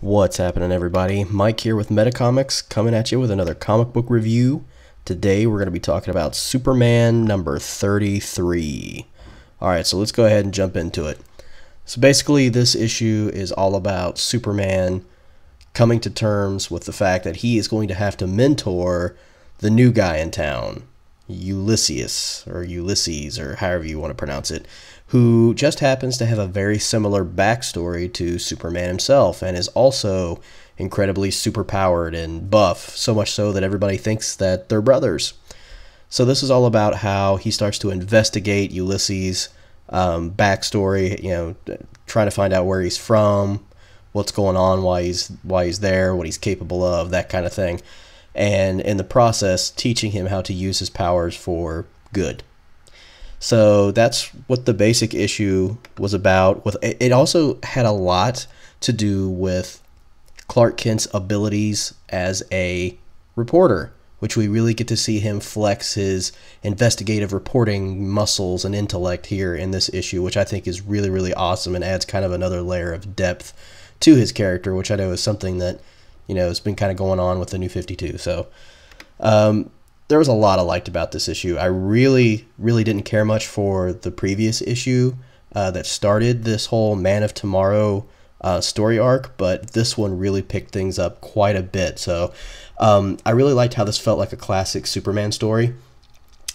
What's happening, everybody? Mike here with MetaComix, coming at you with another comic book review. Today we're going to be talking about Superman number 33. Alright, so let's go ahead and jump into it. So basically this issue is all about Superman coming to terms with the fact that he is going to have to mentor the new guy in town, Ulysses, or however you want to pronounce it, who just happens to have a very similar backstory to Superman himself and is also incredibly superpowered and buff, so much so that everybody thinks that they're brothers. So this is all about how he starts to investigate Ulysses' backstory, trying to find out where he's from, what's going on, why he's there, what he's capable of, that kind of thing. And in the process, teaching him how to use his powers for good. So that's what the basic issue was about. It also had a lot to do with Clark Kent's abilities as a reporter, which we really get to see him flex his investigative reporting muscles and intellect here in this issue, which I think is really, really awesome and adds kind of another layer of depth to his character, which I know is something that, has been kind of going on with the New 52. So there was a lot I liked about this issue. I really, really didn't care much for the previous issue that started this whole Man of Tomorrow story arc, but this one really picked things up quite a bit. So I really liked how this felt like a classic Superman story,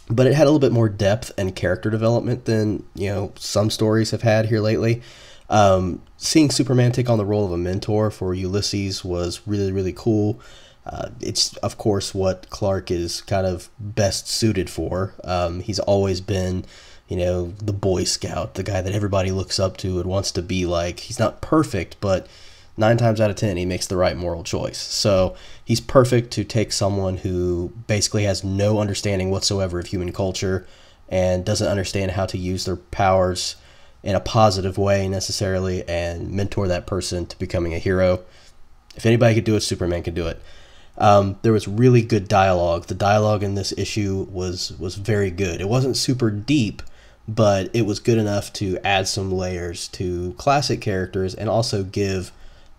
but it had a little bit more depth and character development than some stories have had here lately. Seeing Superman take on the role of a mentor for Ulysses was really, really cool. It's, of course, what Clark is kind of best suited for. He's always been, the Boy Scout, the guy that everybody looks up to and wants to be like. He's not perfect, but 9 times out of 10, he makes the right moral choice. So he's perfect to take someone who basically has no understanding whatsoever of human culture and doesn't understand how to use their powers in a positive way necessarily and mentor that person to becoming a hero. If anybody could do it, Superman could do it. There was really good dialogue. The dialogue in this issue was very good. It wasn't super deep, but it was good enough to add some layers to classic characters and also give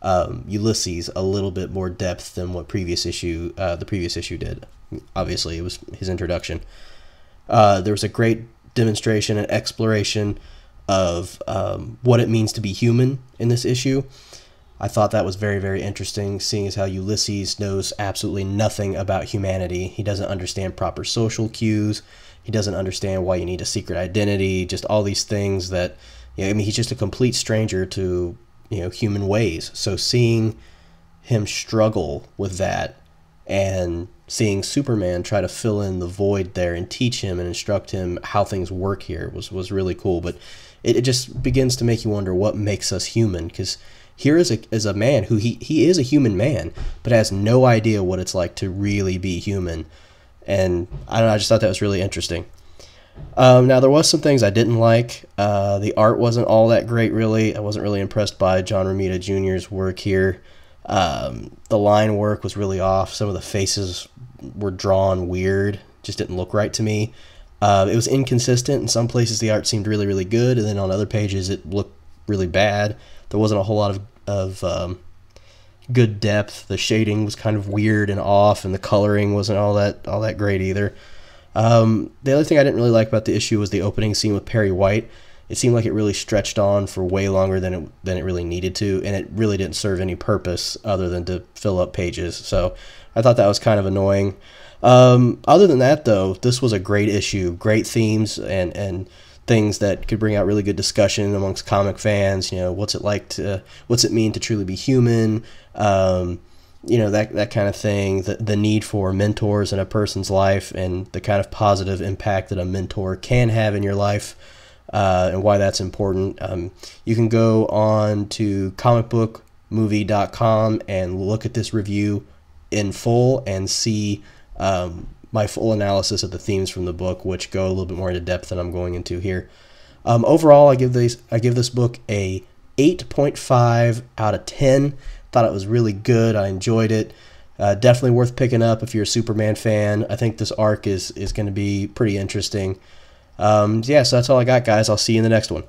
Ulysses a little bit more depth than what the previous issue did. Obviously, it was his introduction. There was a great demonstration and exploration of what it means to be human in this issue. I thought that was very, very interesting, seeing as how Ulysses knows absolutely nothing about humanity. He doesn't understand proper social cues. He doesn't understand why you need a secret identity, just all these things that, he's just a complete stranger to, human ways. So seeing him struggle with that and seeing Superman try to fill in the void there and teach him and instruct him how things work here was really cool. But it just begins to make you wonder what makes us human, because here is a man who he is a human man, but has no idea what it's like to really be human. And I don't know, I just thought that was really interesting. Now, there was some things I didn't like. The art wasn't all that great, really. I wasn't really impressed by John Romita Jr.'s work here. The line work was really off. Some of the faces were drawn weird, just didn't look right to me. It was inconsistent. In some places the art seemed really, really good, and then on other pages it looked really bad. There wasn't a whole lot of good depth. The shading was kind of weird and off, and the coloring wasn't all that great either. The other thing I didn't really like about the issue was the opening scene with Perry White. It seemed like it really stretched on for way longer than it really needed to, and it really didn't serve any purpose other than to fill up pages. So I thought that was kind of annoying. Other than that, though, this was a great issue. Great themes and things that could bring out really good discussion amongst comic fans. What's it mean to truly be human? That kind of thing. The need for mentors in a person's life and the kind of positive impact that a mentor can have in your life, and why that's important. You can go on to comicbookmovie.com and look at this review in full and see my full analysis of the themes from the book, which go a little bit more into depth than I'm going into here. Overall, I give this book a 8.5 out of 10. Thought it was really good. I enjoyed it. Definitely worth picking up if you're a Superman fan. I think this arc is going to be pretty interesting. Yeah, so that's all I got, guys. I'll see you in the next one.